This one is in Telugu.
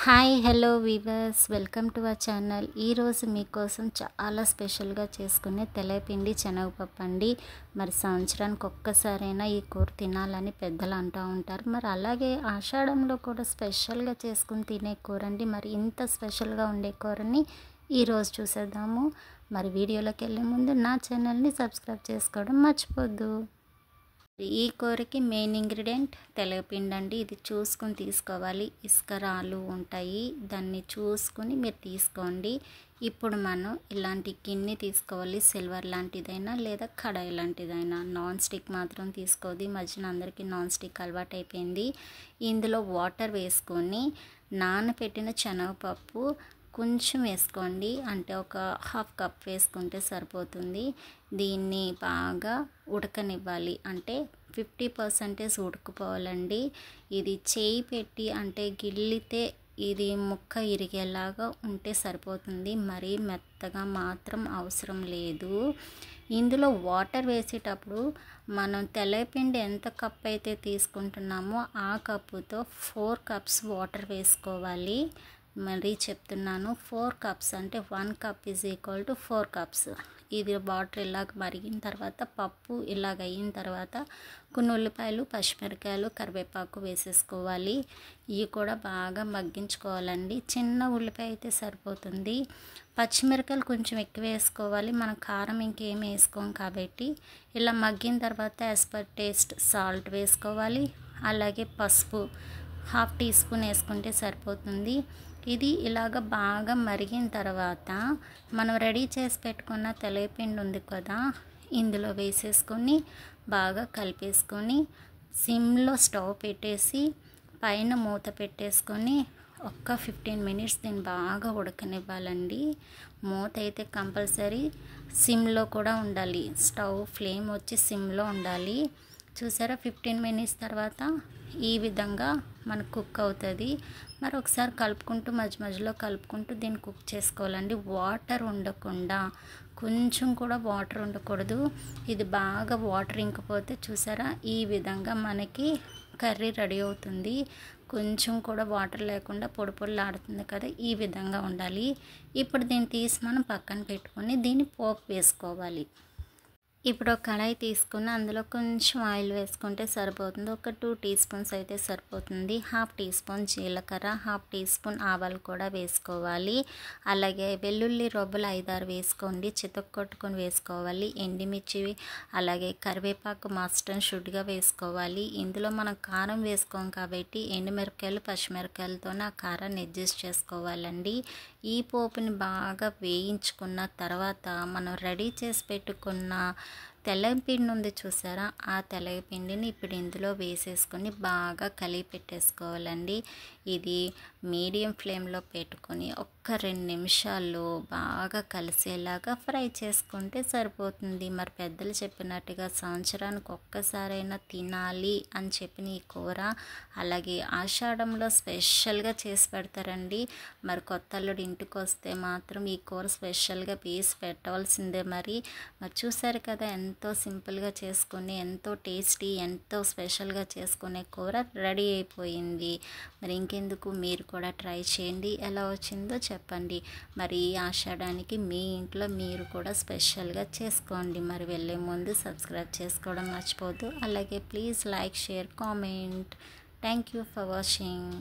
Hi hello weavers, welcome to our channel. ఈరోజు మీకోసం చాలా స్పెషల్గా చేసుకునే తెల్లపిండి శనగపప్పు అండి. మరి సంవత్సరానికి ఒక్కసారైనా ఈ కూర తినాలని పెద్దలు అంటూ ఉంటారు. మరి అలాగే ఆషాఢంలో కూడా స్పెషల్గా చేసుకుని తినే కూర అండి. మరి ఇంత స్పెషల్గా ఉండే కూరని ఈరోజు చూసేద్దాము. మరి వీడియోలోకి వెళ్ళే ముందు నా ఛానల్ని సబ్స్క్రైబ్ చేసుకోవడం మర్చిపోద్దు. ఈ కూరకి మెయిన్ ఇంగ్రీడియంట్ తెల్లపిండి అండి. ఇది చూసుకుని తీసుకోవాలి. ఇసుక రాళ్ళు ఉంటాయి, దాన్ని చూసుకుని మీరు తీసుకోండి. ఇప్పుడు మనం ఇలాంటి గిన్నె తీసుకోవాలి. సిల్వర్ లాంటిదైనా లేదా కడాయి లాంటిదైనా. నాన్ స్టిక్ మాత్రం తీసుకోవద్దు. ఈ మధ్యన అందరికీ నాన్ స్టిక్ అలవాటు అయిపోయింది. ఇందులో వాటర్ వేసుకొని నానబెట్టిన శనగపప్పు కొంచెం వేసుకోండి, అంటే ఒక హాఫ్ కప్ వేసుకుంటే సరిపోతుంది. దీన్ని బాగా ఉడకనివ్వాలి, అంటే 50% ఉడుకుపోవాలండి. ఇది చేయి పెట్టి అంటే గిల్లితే ఇది ముక్క ఇరిగేలాగా ఉంటే సరిపోతుంది. మరీ మెత్తగా మాత్రం అవసరం లేదు. ఇందులో వాటర్ వేసేటప్పుడు మనం తెల్లపిండి ఎంత కప్ అయితే తీసుకుంటున్నామో ఆ కప్పుతో 4 కప్స్ వాటర్ వేసుకోవాలి. మరీ చెప్తున్నాను, 4 కప్స్ అంటే 1 cup is equal to 4 cups. ఇది వాటర్ ఇలాగ మరిగిన తర్వాత, పప్పు ఇలాగ అయిన తర్వాత కొన్ని ఉల్లిపాయలు, పచ్చిమిరకాయలు, కరివేపాకు వేసేసుకోవాలి. ఇవి కూడా బాగా మగ్గించుకోవాలండి. చిన్న ఉల్లిపాయ అయితే సరిపోతుంది. పచ్చిమిరకాయలు కొంచెం ఎక్కువ వేసుకోవాలి, మనం కారం ఇంకేం వేసుకోం కాబట్టి. ఇలా మగ్గిన తర్వాత యాజ్ పర్ టేస్ట్ సాల్ట్ వేసుకోవాలి. అలాగే పసుపు 1/2 టీ స్పూన్ వేసుకుంటే సరిపోతుంది. ఇది ఇలాగ బాగా మరిగిన తర్వాత మనం రెడీ చేసి పెట్టుకున్న తెల్లపిండి ఉంది కదా, ఇందులో వేసేసుకొని బాగా కలిపేసుకొని సిమ్లో స్టవ్ పెట్టేసి పైన మూత పెట్టేసుకొని ఒక్క 15 మినిట్స్ దీన్ని బాగా ఉడకనివ్వాలండి. మూత అయితే కంపల్సరీ సిమ్లో కూడా ఉండాలి. స్టవ్ ఫ్లేమ్ వచ్చి సిమ్లో ఉండాలి. చూసారా, 15 మినిట్స్ తర్వాత ఈ విధంగా మనకు కుక్ అవుతుంది. మరి ఒకసారి కలుపుకుంటూ మధ్యలో కలుపుకుంటూ దీన్ని కుక్ చేసుకోవాలండి. వాటర్ ఉండకుండా, కొంచెం కూడా వాటర్ ఉండకూడదు. ఇది బాగా వాటర్ ఇంకిపోతే చూసారా, ఈ విధంగా మనకి కర్రీ రెడీ అవుతుంది. కొంచెం కూడా వాటర్ లేకుండా పొడి పొడిలాడుతుంది కదా, ఈ విధంగా ఉండాలి. ఇప్పుడు దీన్ని తీసి మనం పక్కన పెట్టుకొని దీన్ని పోపు వేసుకోవాలి. ఇప్పుడు ఒక కడాయి తీసుకుని అందులో కొంచెం ఆయిల్ వేసుకుంటే సరిపోతుంది. ఒక 2 టీ స్పూన్స్ అయితే సరిపోతుంది. 1/2 టీ స్పూన్ జీలకర్ర, 1/2 టీ స్పూన్ ఆవాలు కూడా వేసుకోవాలి. అలాగే వెల్లుల్లి రొబ్బలు 5-6 వేసుకోండి, చితక్కొట్టుకొని వేసుకోవాలి. ఎండుమిర్చి అలాగే కరివేపాకు మస్ట్ అండ్ షుడ్గా వేసుకోవాలి. ఇందులో మనం కారం వేసుకోం కాబట్టి ఎండుమిరపకాయలు, పచ్చిమిరపకాయలతోనే ఆ కారాన్ని అడ్జస్ట్ చేసుకోవాలండి. ఈ పోపుని బాగా వేయించుకున్న తర్వాత మనం రెడీ చేసి పెట్టుకున్న తెల్లపిండి ఉంది చూసారా, ఆ తెల్లపిండిని ఇప్పుడు ఇందులో వేసేసుకొని బాగా కలిపి పెట్టేసుకోవాలండి. ఇది మీడియం ఫ్లేమ్లో పెట్టుకొని ఒక్క 2 నిమిషాల్లో బాగా కలిసేలాగా ఫ్రై చేసుకుంటే సరిపోతుంది. మరి పెద్దలు చెప్పినట్టుగా సంవత్సరానికి ఒక్కసారైనా తినాలి అని చెప్పిన ఈ కూర అలాగే ఆషాఢంలో స్పెషల్గా చేసి పెడతారండి. మరి కొత్త అల్లుడు ఇంటికి వస్తే మాత్రం ఈ కూర స్పెషల్గా వేసి పెట్టవలసిందే. మరి చూసారు కదా, ఎంతో సింపుల్గా చేసుకుని ఎంతో టేస్టీ, ఎంతో స్పెషల్గా చేసుకునే కూర రెడీ అయిపోయింది. మరి ఇంకెందుకు, మీరు కూడా ట్రై చేయండి. ఎలా వచ్చిందో చెప్పండి. మరి ఈ ఆషాఢానికి మీ ఇంట్లో మీరు కూడా స్పెషల్గా చేసుకోండి. మరి వెళ్ళే ముందు సబ్స్క్రైబ్ చేసుకోవడం మర్చిపోవద్దు. అలాగే please like, share, comment. Thank you for watching.